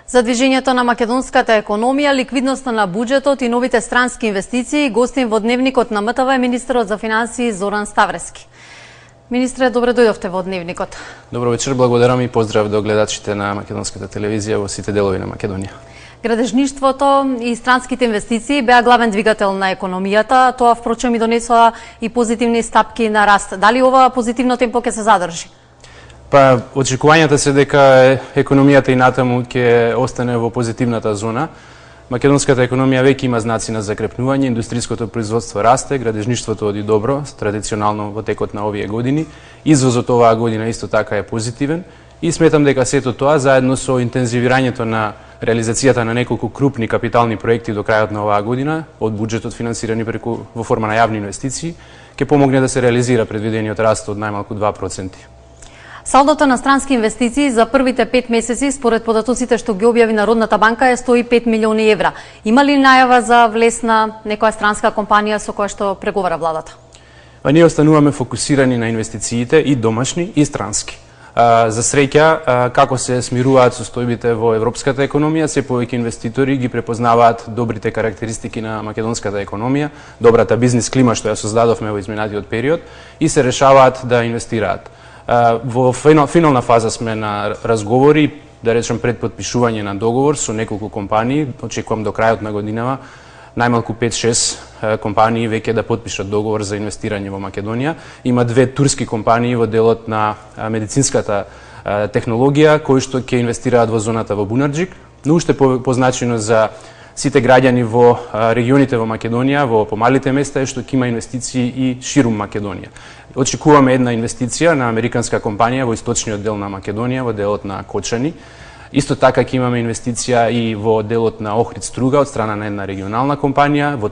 За движењето на македонската економија, ликвидноста на буџетот и новите странски инвестиции, гостин во Дневникот на МТВ е министерот за финансии Зоран Ставрески. Министре, добре дојдовте во Дневникот. Добро вечер, благодарам и поздрав до гледачите на македонската телевизија во сите делови на Македонија. Градежништвото и странските инвестиции беа главен двигател на економијата, тоа впрочем и донесоа и позитивни стапки на раст. Дали ова позитивно темпо ќе се задржи? Па, очекувањата се дека економијата и натаму ќе остане во позитивната зона. Македонската економија веќе има знаци на закрепнување, индустријското производство расте, градежништвото оди добро, традиционално во текот на овие години. Извозот оваа година исто така е позитивен и сметам дека сето тоа заедно со интензивирањето на реализацијата на неколку крупни капитални проекти до крајот на оваа година, од буџетот финансирани преку во форма на јавни инвестиции, ќе помогне да се реализира предвидениот раст од најмалку 2%. Салдото на странски инвестиции за првите 5 месеци, според податоците што ги објави Народната банка, е 105 милиони евра. Има ли најава за влез на некоја странска компанија со која што преговара владата? Ние остануваме фокусирани на инвестициите и домашни и странски. За среќа, како се смируваат состојбите во европската економија, се повеќе инвеститори ги препознаваат добрите карактеристики на македонската економија, добрата бизнис клима што ја создадовме во изминатиот период и се решаваат да инвестираат. Во финална фаза сме на разговори, да речем пред потпишување на договор со неколку компании, очекувам до крајот на годинава, најмалку 5-6 компании веќе да потпишат договор за инвестирање во Македонија. Има 2 турски компании во делот на медицинската технологија, кои што ќе инвестираат во зоната во Бунарџик, но уште позначено за сите граѓани во регионите во Македонија, во помалите места, е што ќе има инвестиции и ширум Македонија. Очекуваме една инвестиција на американска компанија во источниот дел на Македонија, во делот на Кочани. Исто така ќе имаме инвестиција и во делот на Охрид Струга од страна на една регионална компанија, во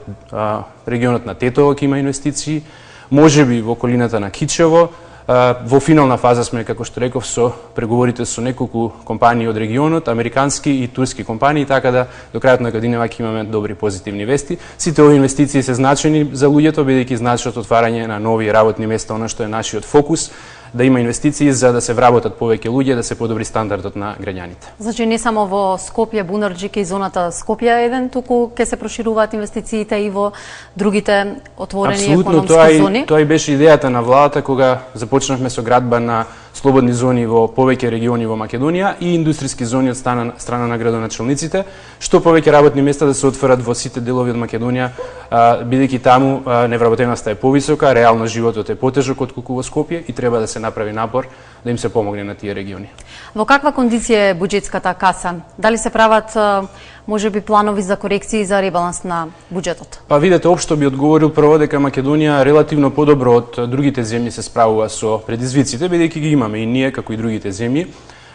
регионот на Тетово ќе има инвестиции, можеби во околината на Кичево. Во финална фаза сме, како што реков, со преговорите со неколку компании од регионот, американски и турски компании, така да до крајот на годинава ќе имаме добри позитивни вести. Сите овие инвестиции се значени за луѓето, бидејќи значат отварање на нови работни места, она што е нашиот фокус, да има инвестиции за да се вработат повеќе луѓе, да се подобри стандардот на граѓаните. Значи не само во Скопје, Бунарџик и зоната Скопје еден, туку ќе се прошируваат инвестициите и во другите отворени економски зони. Абсолютно, тоа и беше идејата на владата кога започнавме со градба на слободни зони во повеќе региони во Македонија и индустријски зони од страна на градоначалниците, што повеќе работни места да се отворат во сите делови од Македонија, бидејќи таму невработеноста е повисока, реално животот е потежок отколку во Скопје и треба да се направи напор да им се помогне на тие региони. Во каква кондиција е буџетската каса? Дали се прават можеби планови за корекции за ребаланс на буџетот? Па видете, општо би одговорил прво дека Македонија релативно подобро од другите земји се справува со предизвиците, бидејќи ги имаме и ние како и другите земји.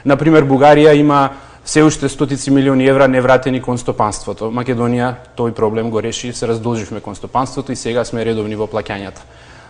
Например, Бугарија има се уште стотици милиони евра невратени кон стопанството. Македонија тој проблем го реши, се раздолживме кон стопанството и сега сме редовни во плаќањата.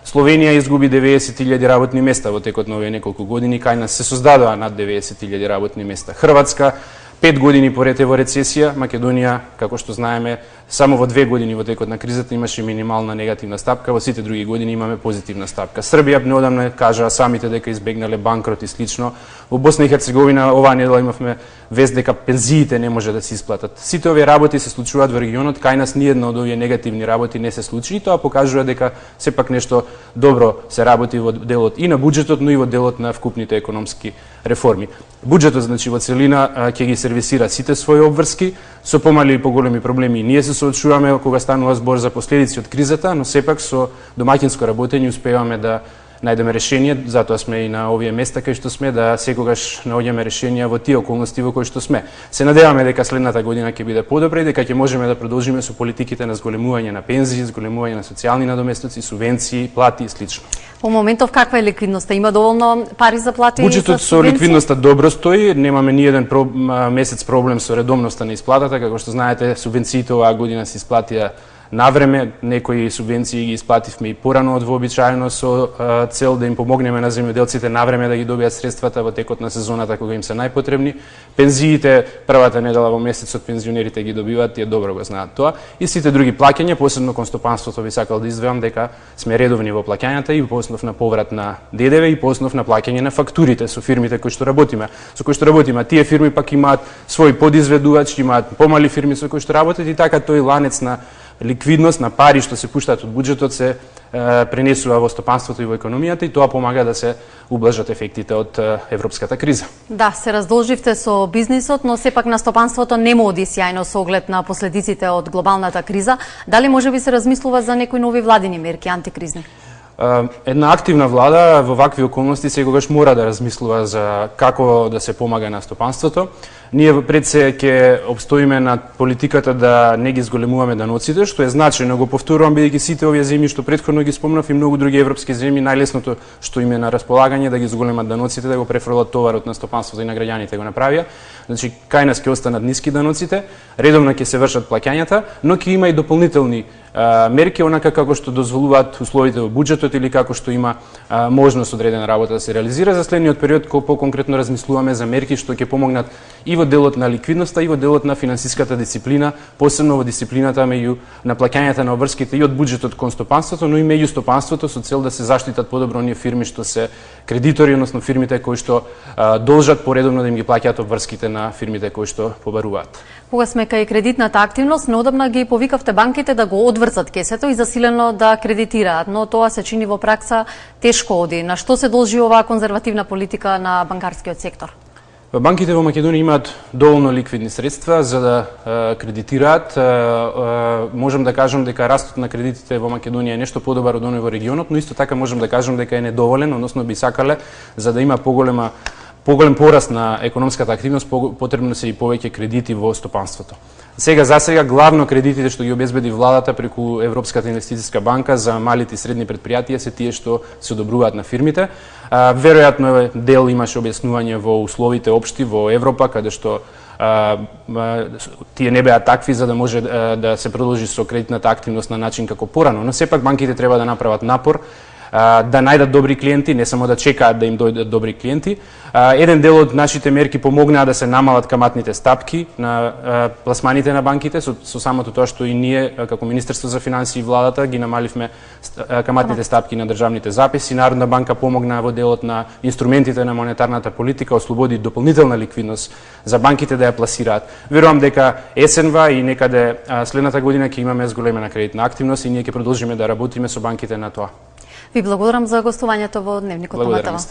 Словенија изгуби 90.000 работни места во текот на овие неколку години, кај нас се создадоа над 90.000 работни места. Хрватска 5 години поред е во рецесија, Македонија, како што знаеме, само во 2 години во текот на кризата имаше минимална негативна стапка, во сите други години имаме позитивна стапка. Србија неодамна кажаа самите дека избегнале банкрот и слично. Во Босна и Херцеговина оваа недела имавме вест дека пензиите не може да се исплатат. Сите овие работи се случуваат во регионот, кај нас ниедна од овие негативни работи не се случи и тоа покажува дека сепак нешто добро се работи во делот и на буџетот, но и во делот на вкупните економски реформи. Буџетот, значи, во целина ќе ги сервисира сите своји обврски, со помали и поголеми проблеми. Ние се соочуваме кога станува збор за последици од кризата, но сепак со домаќинско работење успеваме да најдеме решение, затоа сме и на овие места кај што сме, да секогаш наоѓаме решенија во тие околности во кои што сме. Се надеваме дека следната година ќе биде подобра и дека ќе можеме да продолжиме со политиките на зголемување на пензии, зголемување на социјални надоместоци, субвенции, плати и слично. По моментов каква е ликвидноста? Има доволно пари за плати и за буџетот со ликвидноста добро стои, немаме ни еден месец проблем со редовноста на исплатата, како што знаете, субвенциите оваа година се исплатија навреме, некои субвенции ги исплативме и порано од вообичаено со цел да им помогнеме на земјоделците навреме да ги добијат средствата во текот на сезоната кога им се најпотребни. Пензиите првата недела во месецот пензионерите ги добиваат, тие добро го знаат тоа. И сите други плаќања, посебно кон стопанството, би сакал да издвојам дека сме редовни во плаќањата и основ на поврат на ДДВ и по основ на плаќање на фактурите со фирмите со кои што работиме. Тие фирми пак имаат свој подизведувач, имаат помали фирми со кои што работат и така тој ланец на ликвидност, на пари што се пуштаат од буџетот се пренесува во стопанството и во економијата и тоа помага да се ублажат ефектите од европската криза. Да, се раздолживте со бизнисот, но сепак на стопанството не му оди сјајно со оглед на последиците од глобалната криза. Дали можеби се размислува за некои нови владини мерки, антикризни? Една активна влада во вакви околности секогаш мора да размислува за како да се помага на стопанството. Ние пред се ќе обстоиме на политиката да не ги зголемуваме даноците, што е значајно, го повторувам, бидејќи сите овие земји што претходно ги спомнав и многу други европски земји, најлесното што им е на располагање да ги зголемат даноците, да го префрлат товарот на стопанството и на граѓаните го направија. Значи, кај нас ќе останат ниски даноците, редовно ќе се вршат плаќањата, но ќе има и дополнителни мерки, онака како што дозволуваат условите во буџетот или како што има можност одредена работа да се реализира. За следниот период по-конкретно размислуваме за мерки што ќе помогнат и во делот на ликвидноста и во делот на финансиската дисциплина, посебно во дисциплината меѓу наплаќањата на обврските и од буџетот кон стопанството, но и меѓу стопанството со цел да се заштитат подобро оние фирми што се кредитори, односно фирмите кои што должат поредовно да им ги плаќаат обврските на фирмите кои што побаруваат. Кога сме кај кредитната активност, неодамна ги повикавте банките да го одврзат кесето и засилено да кредитираат, но тоа се чини во пракса тешко оди. На што се должи оваа конзервативна политика на банкарскиот сектор? Банките во Македонија имаат доволно ликвидни средства за да кредитираат. Можам да кажам дека растот на кредитите во Македонија е нешто подобар од оној во регионот, но исто така можам да кажам дека е недоволен, односно би сакале за да има поголем пораст на економската активност, потребно се и повеќе кредити во стопанството. За сега главно кредитите што ги обезбеди владата преку Европската инвестициска банка за малите и средни предпријатија се тие што се одобруваат на фирмите. Веројатно дел имаше објаснување во условите општи во Европа, каде што тие не беа такви за да може да се продолжи со кредитната активност на начин како порано, но сепак банките треба да направат напор да најдат добри клиенти, не само да чекаат да им дојдат добри клиенти. Еден дел од нашите мерки помогнаа да се намалат каматните стапки на пласманите на банките, со самото тоа што и ние, како Министерство за финансии и владата, ги намаливме каматните стапки на државните записи. Народна банка помогна во делот на инструментите на монетарната политика, ослободи дополнителна ликвидност за банките да ја пласираат. Верувам дека есенва и некаде следната година ќе имаме зголемена кредитна активност и ние ќе продолжиме да работиме со банките на тоа. Ви благодарам за гостувањето во Дневникот на МТВ.